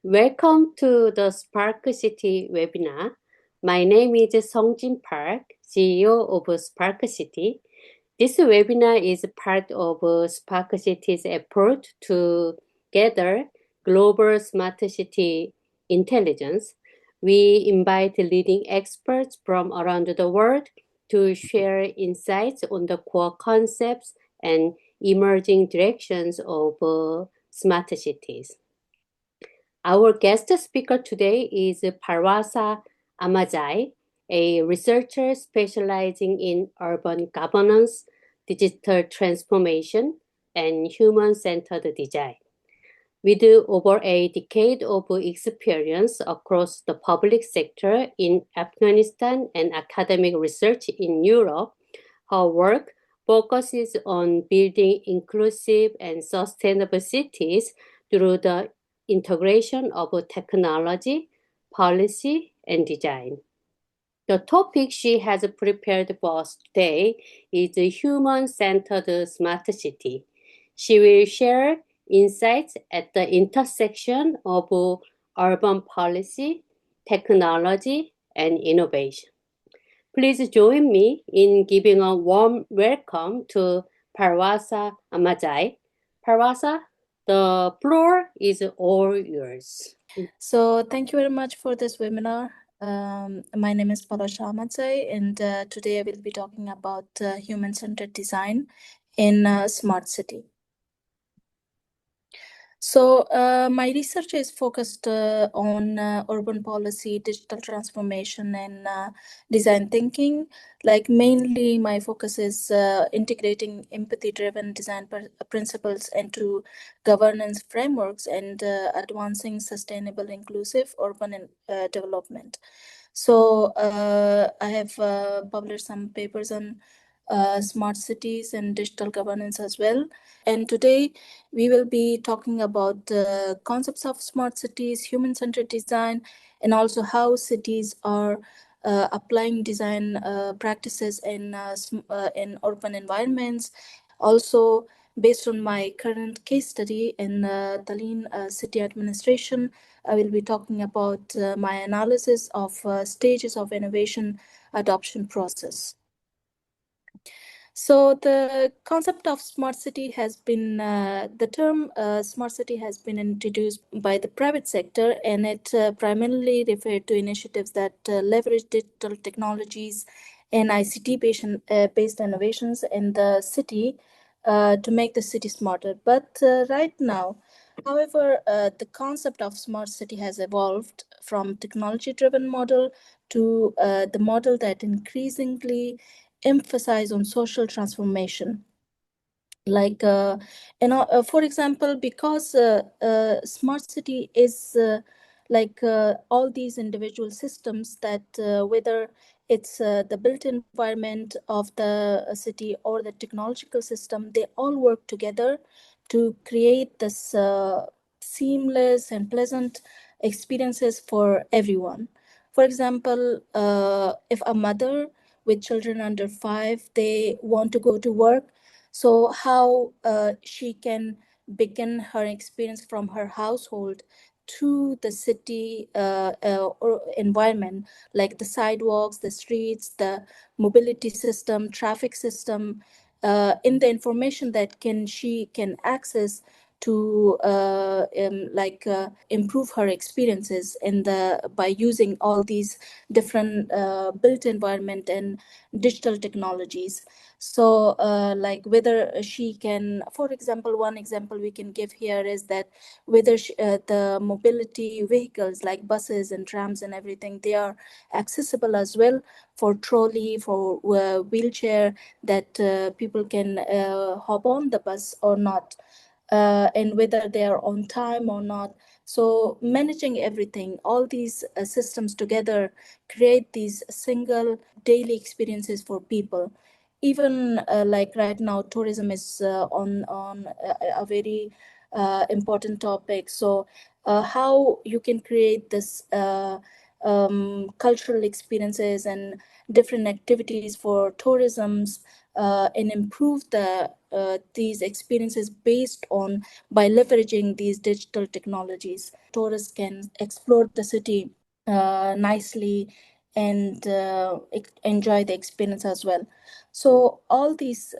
Welcome to the SPARKCITY webinar. My name is Songjin Park, CEO of SPARKCITY. This webinar is part of SPARKCITY's effort to gather global smart city intelligence. We invite leading experts from around the world to share insights on the core concepts and emerging directions of smart cities. Our guest speaker today is Palwasha Ahmadzai, a researcher specializing in urban governance, digital transformation, and human-centered design. With over a decade of experience across the public sector in Afghanistan and academic research in Europe, her work focuses on building inclusive and sustainable cities through the integration of technology, policy, and design. The topic she has prepared for us today is human-centered smart city. She will share insights at the intersection of urban policy, technology, and innovation. Please join me in giving a warm welcome to Palwasha Ahmadzai. Palwasha, the floor is all yours. So thank you very much for this webinar. My name is Palwasha Ahmadzai, and today I will be talking about human-centered design in smart city. So my research is focused on urban policy, digital transformation, and design thinking. Like mainly my focus is integrating empathy-driven design principles into governance frameworks and advancing sustainable, inclusive urban development. So I have published some papers on smart cities and digital governance as well. And today we will be talking about the concepts of smart cities, human-centered design, and also how cities are applying design practices in urban environments. Also, based on my current case study in Tallinn City Administration, I will be talking about my analysis of stages of innovation adoption process. So the concept of smart city has been, the term smart city has been introduced by the private sector, and it primarily referred to initiatives that leverage digital technologies and ICT-based innovations in the city to make the city smarter. But right now, however, the concept of smart city has evolved from technology-driven model to the model that increasingly emphasize on social transformation. Like, for example, because smart city is like all these individual systems that whether it's the built environment of the city or the technological system, they all work together to create this seamless and pleasant experiences for everyone. For example, if a mother with children under 5, they want to go to work, so how she can begin her experience from her household to the city or environment, like the sidewalks, the streets, the mobility system, traffic system, in the information that she can access to improve her experiences by using all these different built environment and digital technologies. So like whether she can, for example, one example we can give here is that whether the mobility vehicles like buses and trams and everything, they are accessible as well for trolley, for wheelchair, that people can hop on the bus or not. And whether they are on time or not. So managing everything, all these systems together create these single daily experiences for people. Even like right now, tourism is on a very important topic. So how you can create this cultural experiences and different activities for tourisms, and improve these experiences by leveraging these digital technologies. Tourists can explore the city nicely and enjoy the experience as well. So all these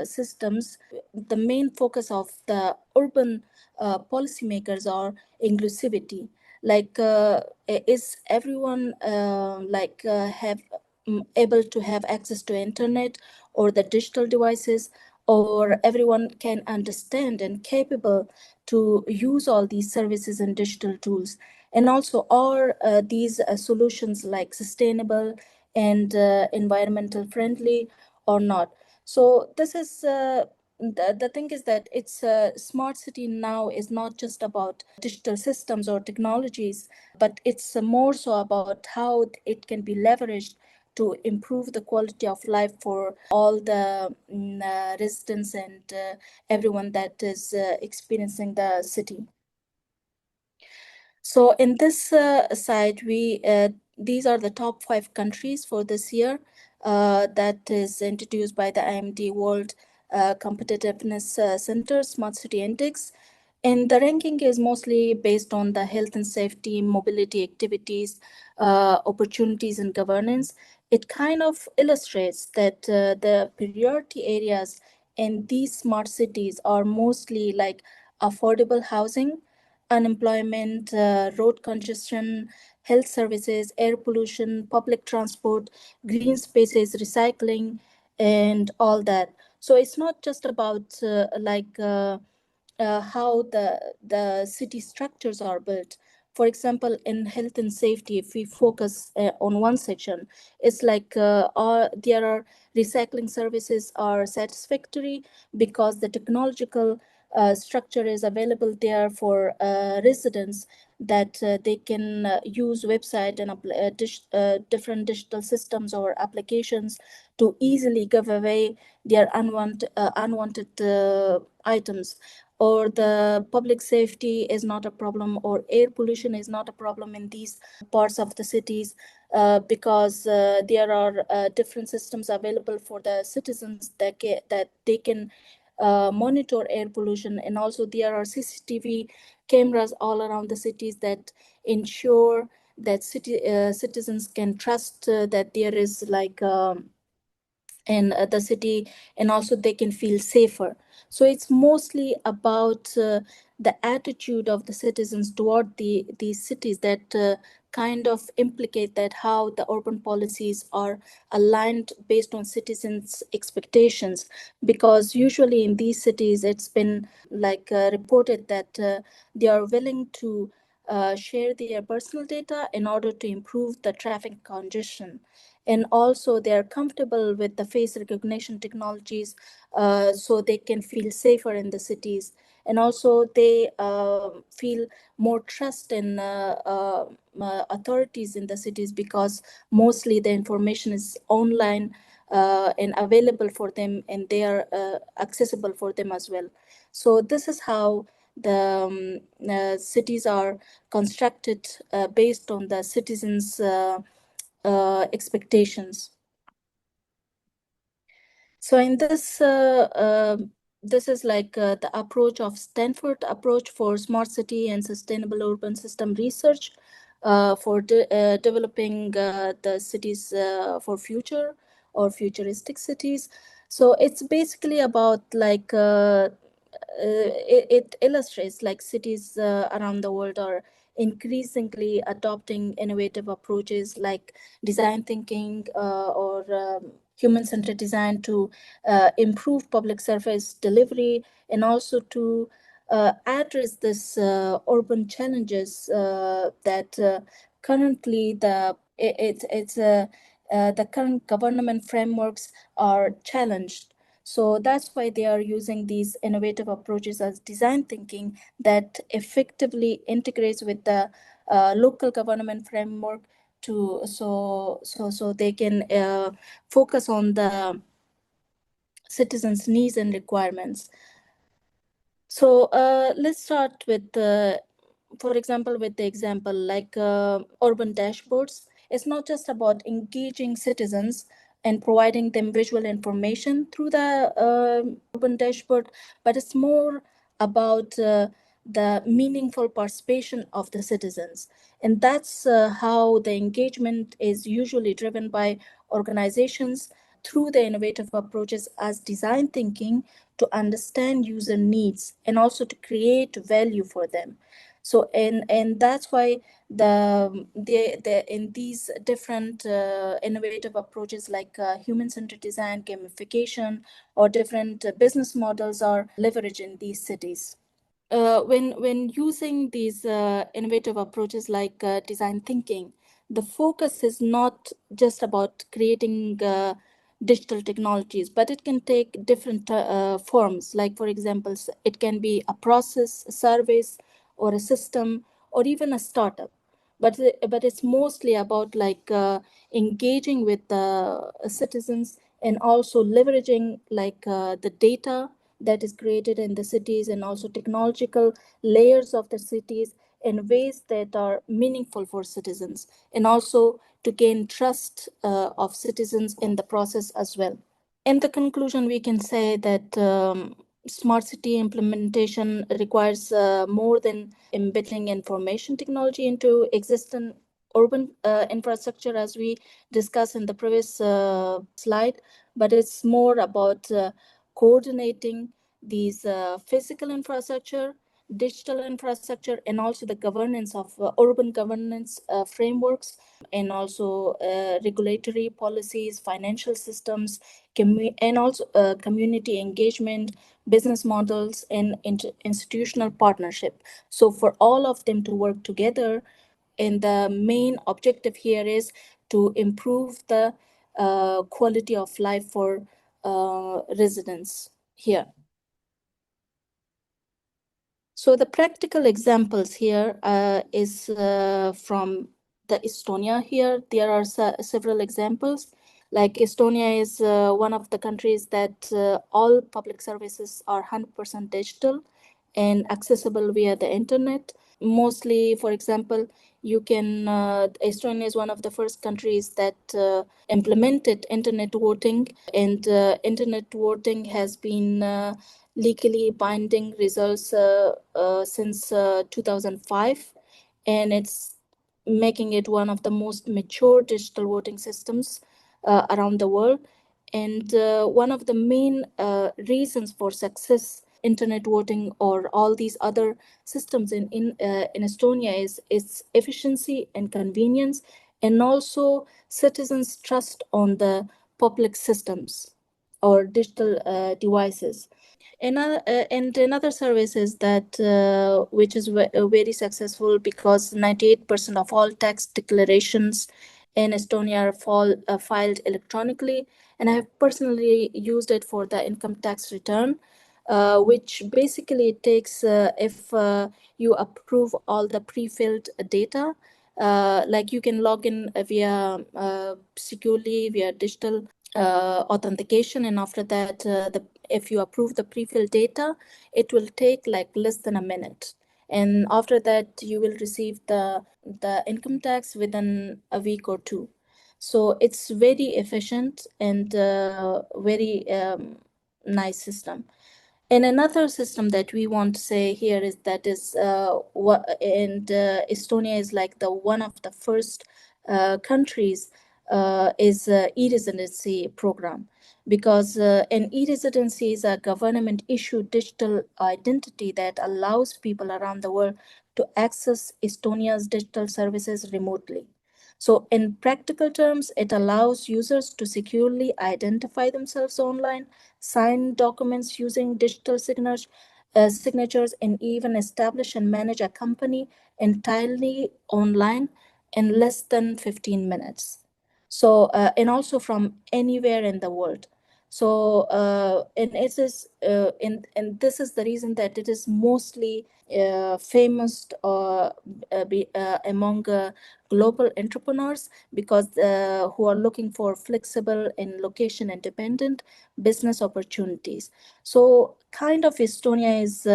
systems, the main focus of the urban policymakers are inclusivity. Like, is everyone able to have access to internet or the digital devices, or everyone can understand and capable to use all these services and digital tools? And also, are these solutions like sustainable and environmental friendly or not? So this is the thing is that it's smart city now is not just about digital systems or technologies, but it's more so about how it can be leveraged to improve the quality of life for all the residents and everyone that is experiencing the city. So in this side, these are the top 5 countries for this year that is introduced by the IMD World Competitiveness Center Smart City Index. And the ranking is mostly based on the health and safety, mobility activities, opportunities and governance. It kind of illustrates that the priority areas in these smart cities are mostly like affordable housing, unemployment, road congestion, health services, air pollution, public transport, green spaces, recycling, and all that. So it's not just about how the city structures are built. For example, in health and safety, if we focus on one section, it's like there are recycling services are satisfactory because the technological structure is available there for residents, that they can use website and different digital systems or applications to easily give away their unwanted items. Or the public safety is not a problem, or air pollution is not a problem in these parts of the cities, because there are different systems available for the citizens that they can monitor air pollution. And also there are CCTV cameras all around the cities that ensure that citizens can trust that there is like in the city, and also they can feel safer. So it's mostly about the attitude of the citizens toward these cities that kind of implicate that how the urban policies are aligned based on citizens' expectations. Because usually in these cities, it's been like reported that they are willing to share their personal data in order to improve the traffic congestion. And also they are comfortable with the face recognition technologies, so they can feel safer in the cities. And also they feel more trust in authorities in the cities, because mostly the information is online and available for them, and they are accessible for them as well. So this is how the cities are constructed based on the citizens' expectations. So in this is like the approach of Stanford approach for smart city and sustainable urban system research for developing the cities for future or futuristic cities. So it's basically about like it illustrates like cities around the world are increasingly adopting innovative approaches like design thinking or human-centered design to improve public service delivery, and also to address this urban challenges that currently the current government frameworks are challenged. So that's why they are using these innovative approaches as design thinking that effectively integrates with the local government framework to so they can focus on the citizens' needs and requirements. So let's start with for example, with the example like urban dashboards, it's not just about engaging citizens and providing them visual information through the urban dashboard, but it's more about the meaningful participation of the citizens. And that's how the engagement is usually driven by organizations through the innovative approaches as design thinking to understand user needs and also to create value for them. So and that's why the in these different innovative approaches like human-centered design, gamification, or different business models are leveraged in these cities. When using these innovative approaches like design thinking, the focus is not just about creating digital technologies, but it can take different forms. Like, for example, it can be a process, a service, or a system, or even a startup. But it's mostly about like engaging with the citizens and also leveraging like the data that is created in the cities and also technological layers of the cities in ways that are meaningful for citizens and also to gain trust of citizens in the process as well. In the conclusion, we can say that smart city implementation requires more than embedding information technology into existing urban infrastructure, as we discussed in the previous slide, but it's more about coordinating these physical infrastructure, digital infrastructure, and also the governance of urban governance frameworks, and also regulatory policies, financial systems, and also community engagement, business models, and institutional partnership. So for all of them to work together, and the main objective here is to improve the quality of life for residents here. So the practical examples here is from the Estonia here. There are several examples. Like Estonia is one of the countries that all public services are 100% digital and accessible via the internet. Mostly, for example, you can, Estonia is one of the first countries that implemented internet voting, and internet voting has been legally binding results since 2005, and it's making it one of the most mature digital voting systems around the world. And one of the main reasons for success internet voting or all these other systems in Estonia is its efficiency and convenience, and also citizens' trust on the public systems or digital devices. Another service is that which is very successful because 98% of all tax declarations in Estonia are filed electronically, and I have personally used it for the income tax return, which basically takes if you approve all the pre-filled data, like you can log in via securely via digital authentication, and after that if you approve the pre-filled data, it will take like less than a minute, and after that you will receive the income tax within a week or two. So it's very efficient and very nice system. And another system that we want to say here is that is Estonia is like the one of the first countries is e-residency program, because an e-residency is a government issued digital identity that allows people around the world to access Estonia's digital services remotely. So in practical terms, it allows users to securely identify themselves online, sign documents using digital signatures, and even establish and manage a company entirely online in less than 15 minutes. So, and also from anywhere in the world. So, and it is and this is the reason that it is mostly famous among global entrepreneurs, because who are looking for flexible and location independent business opportunities. So kind of Estonia is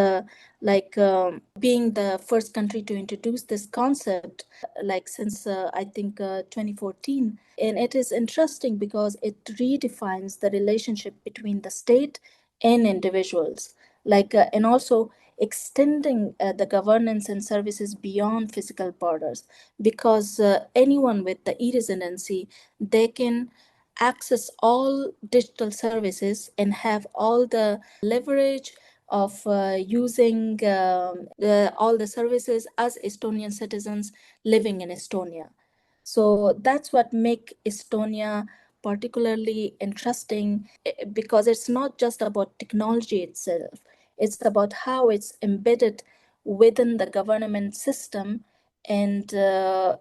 being the first country to introduce this concept, since I think 2014. And it is interesting because it redefines the relationship between the state and individuals, and also extending the governance and services beyond physical borders, because anyone with the e-residency, they can access all digital services and have all the leverage of using all the services as Estonian citizens living in Estonia. So that's what make Estonia particularly interesting, because it's not just about technology itself. It's about how it's embedded within the government system and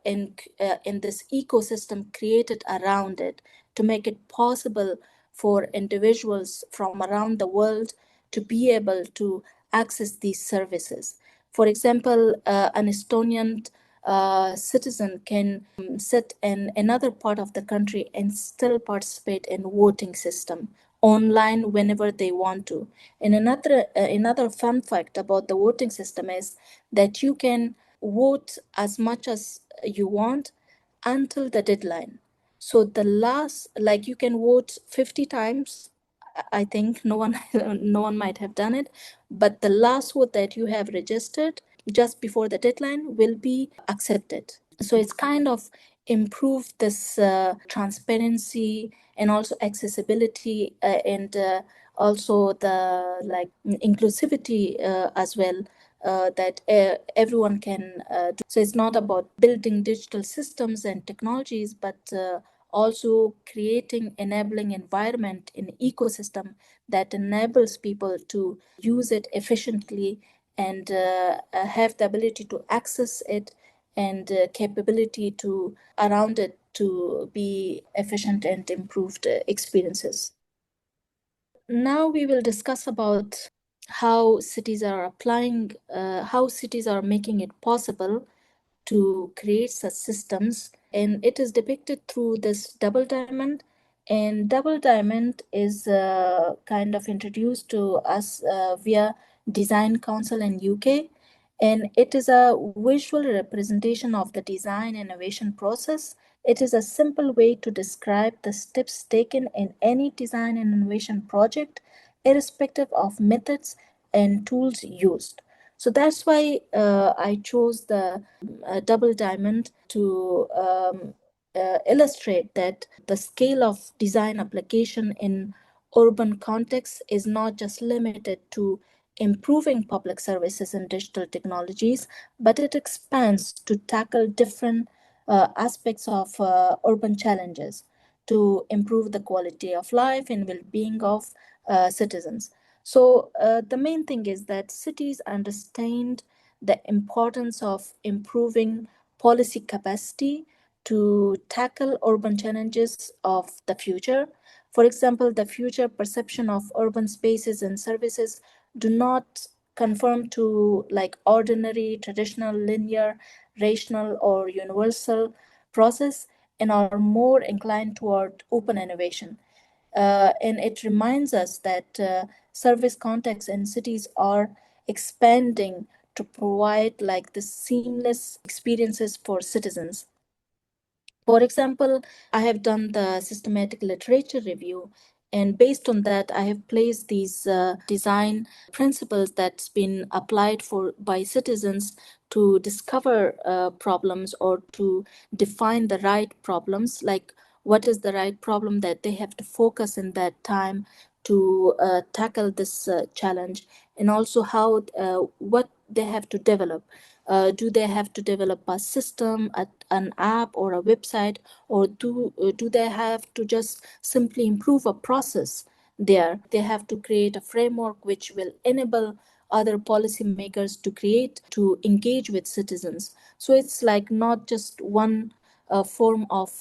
in this ecosystem created around it to make it possible for individuals from around the world to be able to access these services. For example, an Estonian citizen can sit in another part of the country and still participate in voting system online whenever they want to. And another fun fact about the voting system is that you can vote as much as you want until the deadline. So the last, you can vote 50 times. I think no one might have done it, but the last vote that you have registered just before the deadline will be accepted. So it's kind of improved this transparency and also accessibility and also the inclusivity as well, that everyone can do. So it's not about building digital systems and technologies, but also creating enabling environment in ecosystem that enables people to use it efficiently and have the ability to access it and capability to around it to be efficient and improved experiences. Now we will discuss about how cities are how cities are making it possible to create such systems, and it is depicted through this double diamond. And double diamond is kind of introduced to us via Design Council in UK, and it is a visual representation of the design innovation process. It is a simple way to describe the steps taken in any design and innovation project, irrespective of methods and tools used. So that's why I chose the double diamond to illustrate that the scale of design application in urban contexts is not just limited to improving public services and digital technologies, but it expands to tackle different aspects of urban challenges to improve the quality of life and well-being of citizens. So the main thing is that cities understand the importance of improving policy capacity to tackle urban challenges of the future. For example, the future perception of urban spaces and services do not conform to ordinary, traditional, linear, rational, or universal process, and are more inclined toward open innovation. And it reminds us that service contexts in cities are expanding to provide the seamless experiences for citizens. For example, I have done the systematic literature review, and based on that, I have placed these design principles that's been applied by citizens to discover problems or to define the right problems, like what is the right problem that they have to focus in that time to tackle this challenge, and also how what they have to develop. Do they have to develop a system, an app, or a website, or do they have to just simply improve a process there? They have to create a framework which will enable other policymakers to engage with citizens. So it's not just one form of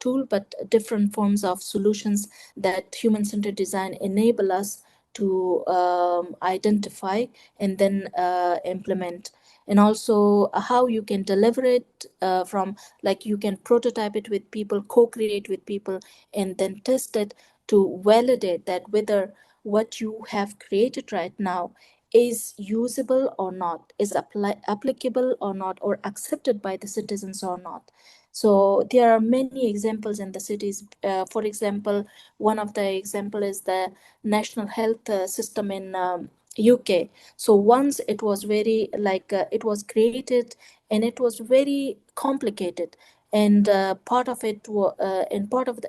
tool, but different forms of solutions that human-centered design enable us to identify and then implement. And also how you can deliver it from, like, you can prototype it with people, co-create with people, and then test it to validate that whether what you have created right now is usable or not, is applicable or not, or accepted by the citizens or not. So there are many examples in the cities. For example, one of the example is the national health system in UK. So once it was very it was created, and it was very complicated, and part of it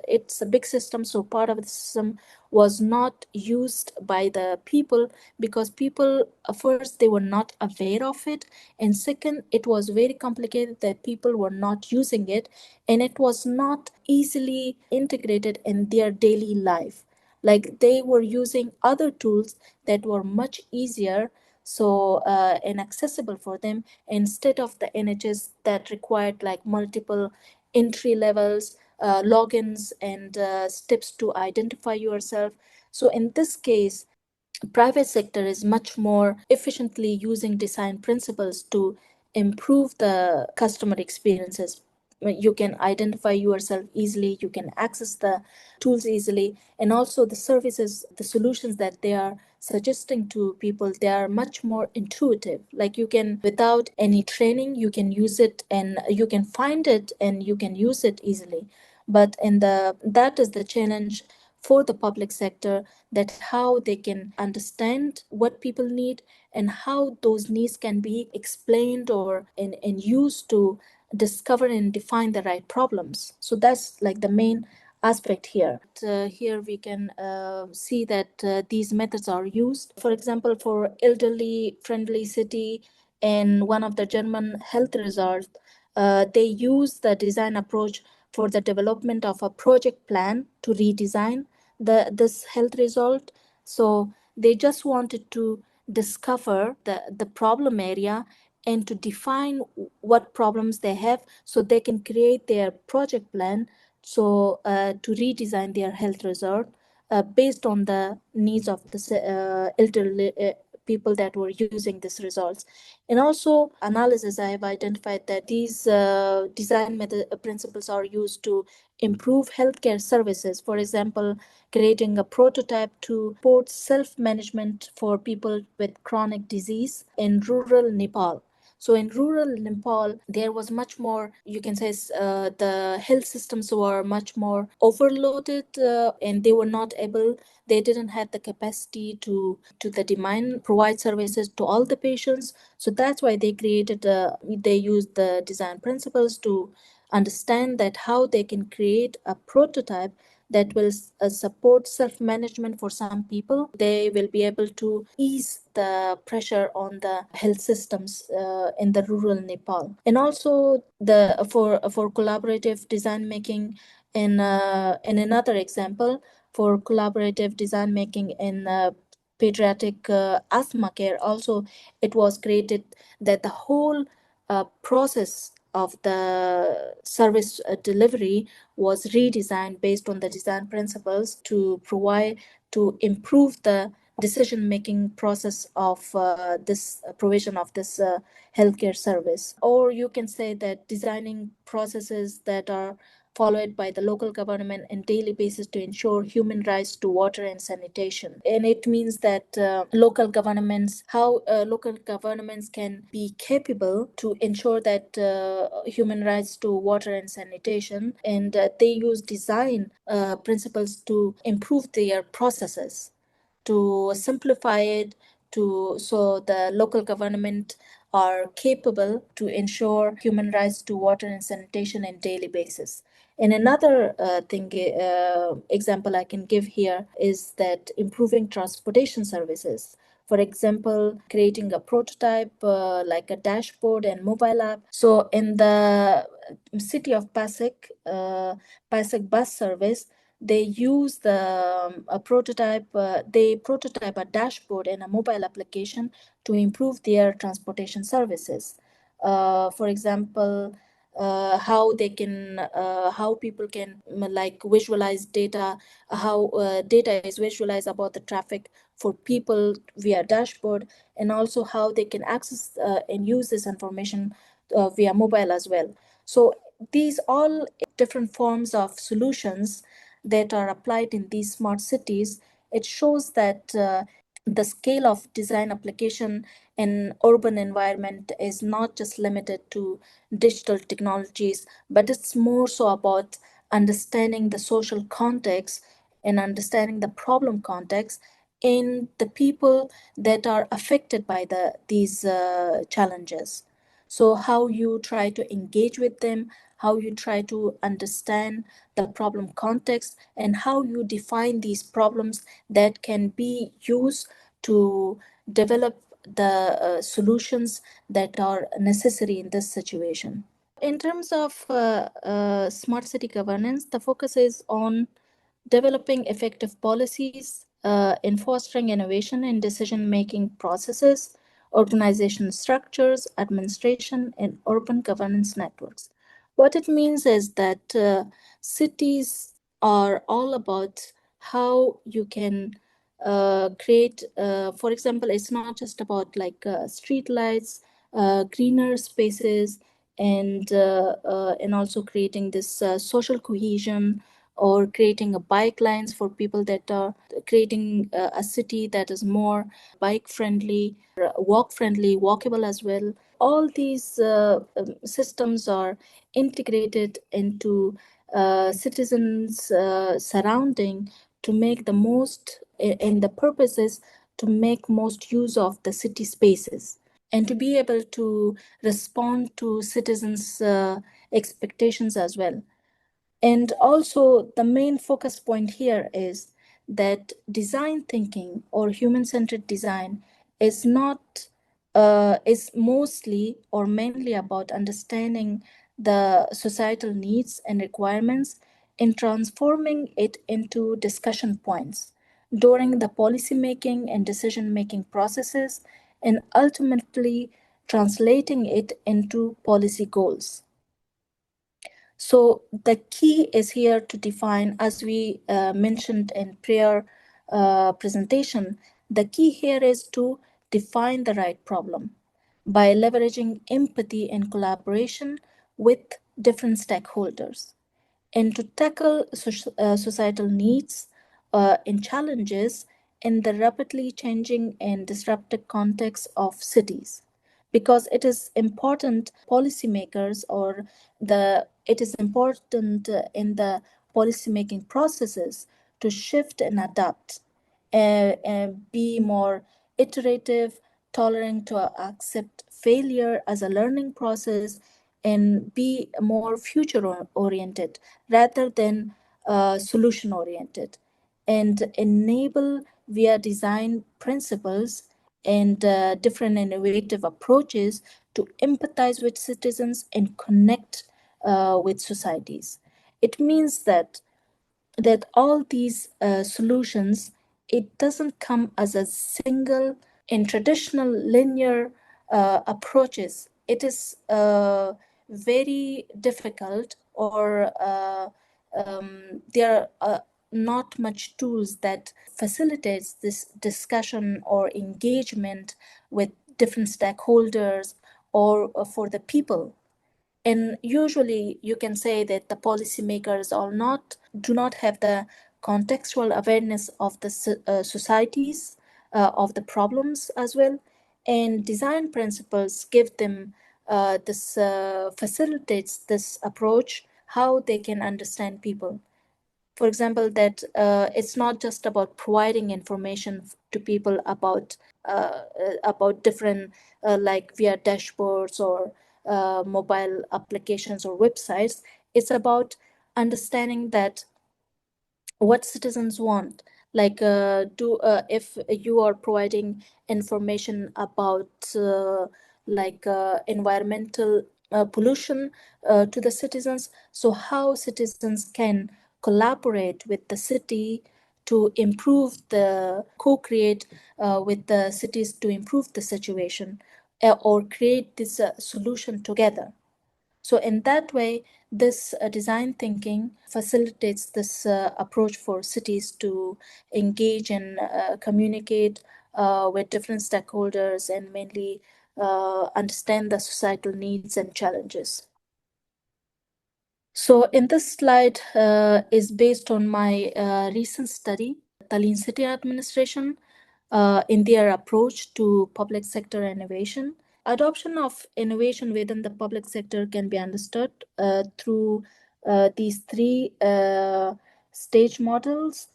it's a big system, so part of the system was not used by the people, because people first, they were not aware of it, and second, it was very complicated that people were not using it, and it was not easily integrated in their daily life. Like, they were using other tools that were much easier, so and accessible for them, instead of the NHS that required like multiple entry levels, logins, and steps to identify yourself. So in this case, private sector is much more efficiently using design principles to improve the customer experiences. You can identify yourself easily, you can access the tools easily, and also the services, the solutions that they are suggesting to people, they are much more intuitive. Like, you can, without any training, you can use it, and you can find it, and you can use it easily. But that is the challenge for the public sector, that how they can understand what people need, and how those needs can be explained or and used to discover and define the right problems. So that's like the main aspect here. Here we can see that these methods are used. For example, for elderly friendly city and one of the German health resorts, they use the design approach for the development of a project plan to redesign this health result. So they just wanted to discover the problem area and to define what problems they have, so they can create their project plan, so to redesign their health resort based on the needs of the elderly people that were using these results. And also analysis, I have identified that these design method principles are used to improve healthcare services. For example, creating a prototype to support self-management for people with chronic disease in rural Nepal. So in rural Nepal, there was much more, you can say, the health systems were much more overloaded, and they were not able, they didn't have the capacity to the demand, provide services to all the patients. So that's why they created, they used the design principles to understand that how they can create a prototype that will support self-management for some people. They will be able to ease the pressure on the health systems in the rural Nepal. And also the for collaborative design making in another example, for collaborative design making in pediatric asthma care, also it was created that the whole process of the service delivery was redesigned based on the design principles to provide, to improve the decision making process of this provision of this healthcare service. Or you can say that designing processes that are followed by the local government on daily basis to ensure human rights to water and sanitation. And it means that local governments, how local governments can be capable to ensure that human rights to water and sanitation, and they use design principles to improve their processes, to simplify it, to so the local government are capable to ensure human rights to water and sanitation on daily basis. And another example I can give here is that improving transportation services. For example, creating a prototype like a dashboard and mobile app. So in the city of Pasig bus service, they use a prototype. They prototype a dashboard and a mobile application to improve their transportation services. For example, how people can like visualize data, how data is visualized about the traffic for people via dashboard, and also how they can access and use this information via mobile as well. So these all different forms of solutions that are applied in these smart cities, it shows that the scale of design application in urban environment is not just limited to digital technologies, but it's more so about understanding the social context and understanding the problem context in the people that are affected by these challenges. So how you try to engage with them, how you try to understand the problem context, and how you define these problems that can be used to develop the solutions that are necessary in this situation. In terms of smart city governance, the focus is on developing effective policies, in fostering innovation in decision-making processes, organization structures, administration, and urban governance networks. What it means is that cities are all about how you can create, for example, it's not just about like street lights, greener spaces, and also creating this social cohesion, or creating a bike lanes for people that are creating a city that is more bike friendly, walk friendly, walkable as well. All these systems are integrated into citizens surrounding to make the most, and the purpose is to make most use of the city spaces and to be able to respond to citizens' expectations as well. And also, the main focus point here is that design thinking or human-centered design is not is mostly or mainly about understanding the societal needs and requirements and transforming it into discussion points during the policy making and decision making processes, and ultimately translating it into policy goals. So the key is here to define, as we mentioned in prior presentation, the key here is to define the right problem by leveraging empathy and collaboration with different stakeholders, and to tackle societal needs and challenges in the rapidly changing and disruptive context of cities, because it is important policymakers or it is important in the policymaking processes to shift and adapt and be more iterative, tolerant to accept failure as a learning process, and be more future oriented rather than solution oriented, and enable via design principles and different innovative approaches to empathize with citizens and connect with societies. It means that all these solutions, it doesn't come as a single in traditional linear approaches. It is very difficult, or there are not much tools that facilitates this discussion or engagement with different stakeholders or for the people. And usually you can say that the policymakers do not have the contextual awareness of the societies, of the problems as well. And design principles give them this facilitates this approach, how they can understand people. For example, that it's not just about providing information to people about different like via dashboards or mobile applications or websites. It's about understanding that what citizens want, like if you are providing information about environmental pollution to the citizens, so how citizens can collaborate with the city to improve the co-create with the cities to improve the situation or create this solution together. So in that way, this design thinking facilitates this approach for cities to engage and communicate with different stakeholders and mainly understand the societal needs and challenges. So in this slide is based on my recent study, Tallinn City Administration, in their approach to public sector innovation. Adoption of innovation within the public sector can be understood through these three stage models,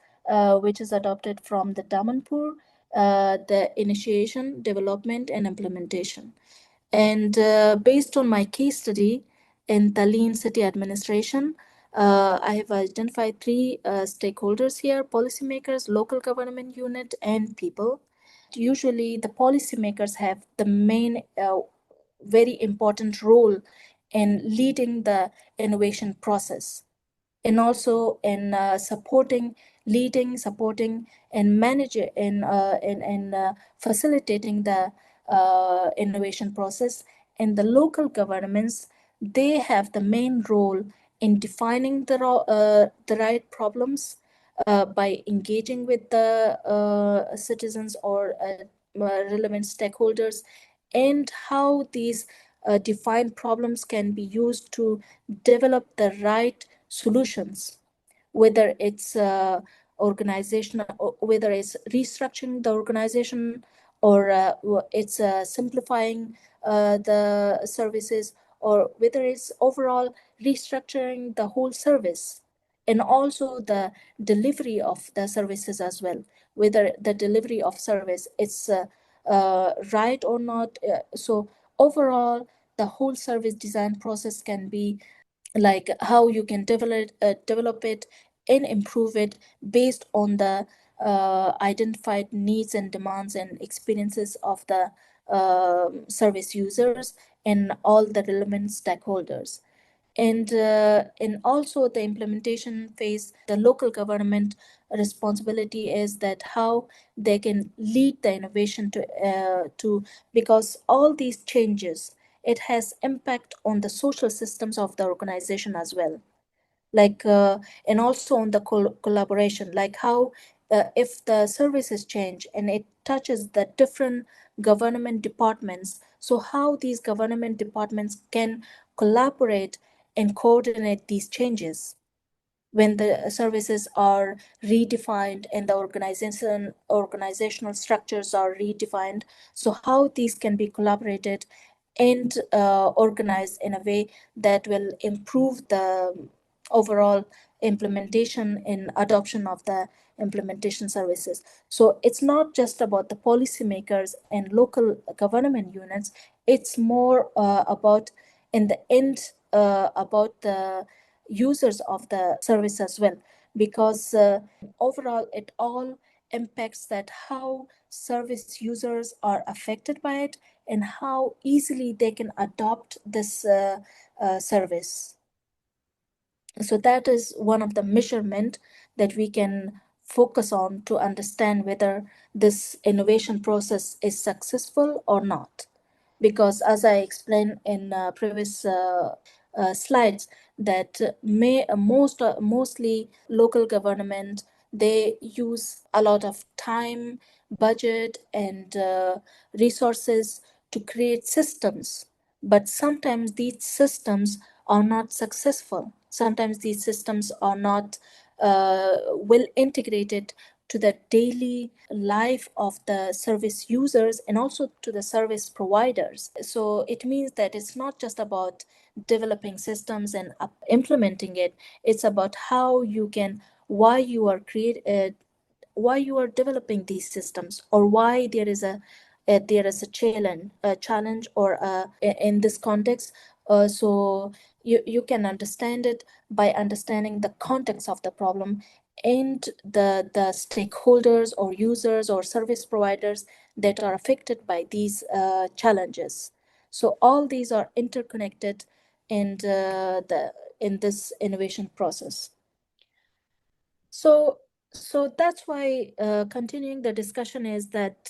which is adopted from the Damanpur, the initiation, development, and implementation. And based on my case study in Tallinn City Administration, I have identified three stakeholders here: policymakers, local government unit, and people. Usually, the policymakers have the main, very important role in leading the innovation process, and also in supporting, and managing, and facilitating the innovation process. And the local governments, they have the main role in defining the right problems by engaging with the citizens or relevant stakeholders, and how these defined problems can be used to develop the right solutions, whether it's organizational, whether it's restructuring the organization, or it's simplifying the services, or whether it's overall restructuring the whole service, and also the delivery of the services as well, whether the delivery of service is right or not. So overall, the whole service design process can be like how you can develop it and improve it based on the identified needs and demands and experiences of the service users and all the relevant stakeholders. And also the implementation phase, the local government responsibility is that how they can lead the innovation to because all these changes, it has impact on the social systems of the organization as well, like and also on the collaboration, like how if the services change and it touches the different government departments, so how these government departments can collaborate and coordinate these changes when the services are redefined and the organizational structures are redefined. So how these can be collaborated and organized in a way that will improve the overall implementation and adoption of the implementation services. So it's not just about the policymakers and local government units, it's more about in the end about the users of the service as well, because overall it all impacts that how service users are affected by it and how easily they can adopt this service. So that is one of the measurement that we can focus on to understand whether this innovation process is successful or not. Because as I explained in previous slides, that mostly local government, they use a lot of time, budget, and resources to create systems. But sometimes these systems are not successful. Sometimes these systems are not well integrated to the daily life of the service users and also to the service providers. So it means that it's not just about developing systems and implementing it. It's about how you can, why you are why you are developing these systems, or why there is a challenge, or in this context. So you can understand it by understanding the context of the problem and the stakeholders or users or service providers that are affected by these challenges. So all these are interconnected in this innovation process. So that's why continuing the discussion is that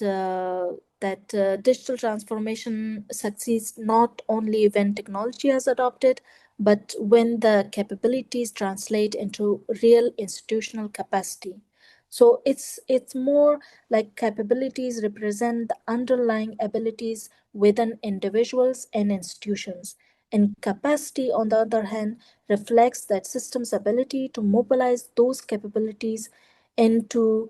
that digital transformation succeeds not only when technology is adopted, but when the capabilities translate into real institutional capacity. So it's more like capabilities represent the underlying abilities within individuals and institutions. And capacity, on the other hand, reflects that system's ability to mobilize those capabilities into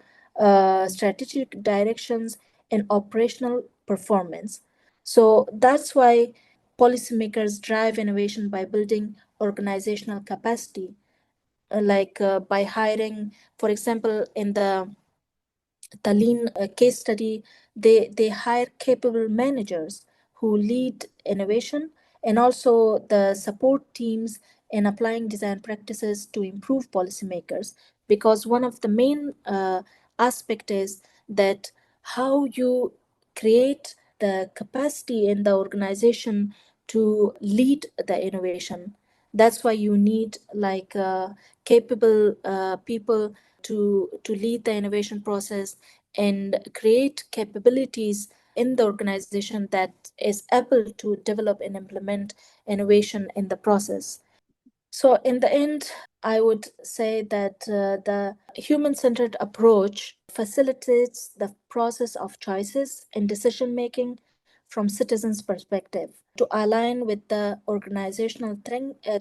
strategic directions and operational performance. So that's why policymakers drive innovation by building organizational capacity, by hiring, for example, in the lean case study, they hire capable managers who lead innovation and also the support teams in applying design practices to improve policymakers. Because one of the main aspect is that how you create the capacity in the organization to lead the innovation. That's why you need capable people to lead the innovation process and create capabilities in the organization that is able to develop and implement innovation in the process. So in the end, I would say that the human-centered approach facilitates the process of choices and decision-making from citizens' perspective to align with the organizational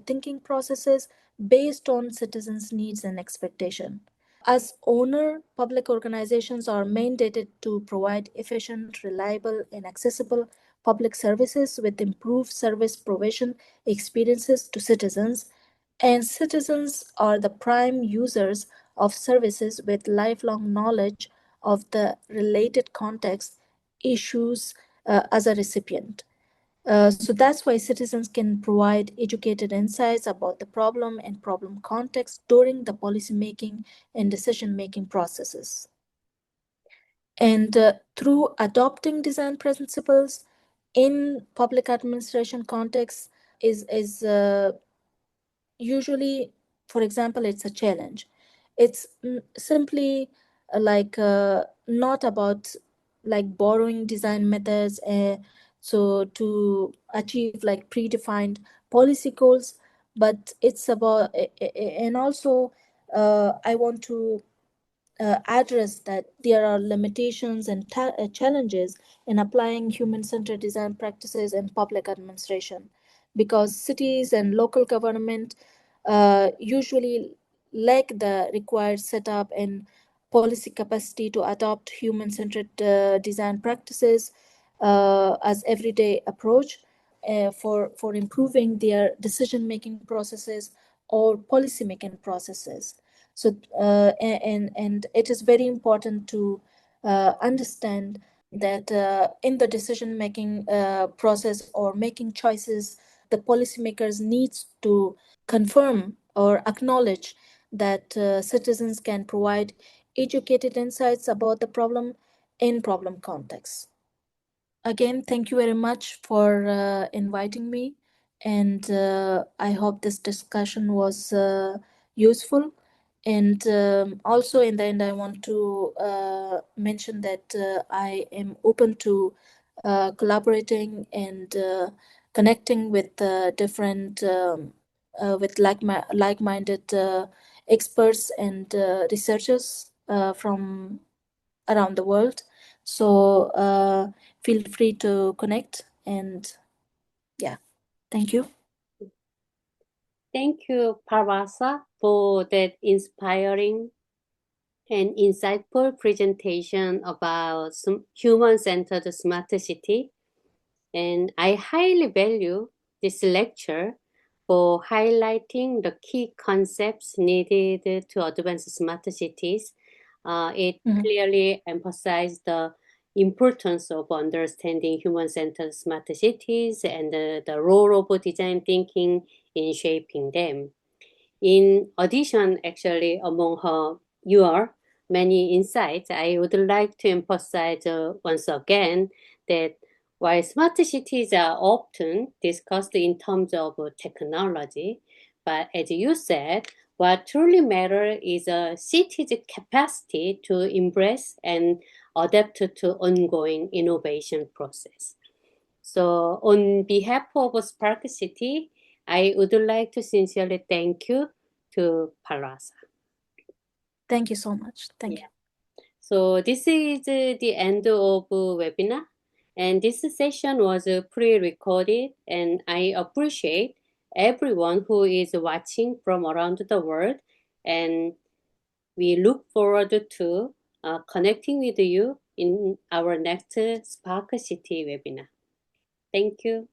thinking processes based on citizens' needs and expectation. As owner, public organizations are mandated to provide efficient, reliable, and accessible public services with improved service provision experiences to citizens. And citizens are the prime users of services with lifelong knowledge of the related context issues as a recipient. So that's why citizens can provide educated insights about the problem and problem context during the policymaking and decision-making processes. And through adopting design principles in public administration context is usually, for example, it's a challenge. It's simply not about like borrowing design methods so to achieve like predefined policy goals, but it's about and also I want to address that there are limitations and challenges in applying human-centered design practices in public administration, because cities and local government usually lack the required setup and policy capacity to adopt human-centered design practices as everyday approach for improving their decision-making processes or policy-making processes. So and it is very important to understand that in the decision-making process or making choices, the policymakers needs to confirm or acknowledge that citizens can provide educated insights about the problem in problem context. Again, thank you very much for inviting me, and I hope this discussion was useful. And also, in the end, I want to mention that I am open to collaborating and connecting with different with like-minded experts and researchers from around the world. So feel free to connect, and yeah, thank you. Thank you, Palwasha, for that inspiring and insightful presentation about human-centered smart city. And I highly value this lecture for highlighting the key concepts needed to advance smart cities. It clearly emphasized the importance of understanding human-centered smart cities and the role of design thinking in shaping them. In addition, actually, among your many insights, I would like to emphasize once again that while smart cities are often discussed in terms of technology, but as you said, what truly matters is a city's capacity to embrace and adapt to ongoing innovation process. So on behalf of SPARKCITY, I would like to sincerely thank you to Palwasha. Thank you so much. Thank you. So this is the end of webinar, and this session was pre-recorded, and I appreciate everyone who is watching from around the world, and we look forward to connecting with you in our next SPARKCITY webinar. Thank you.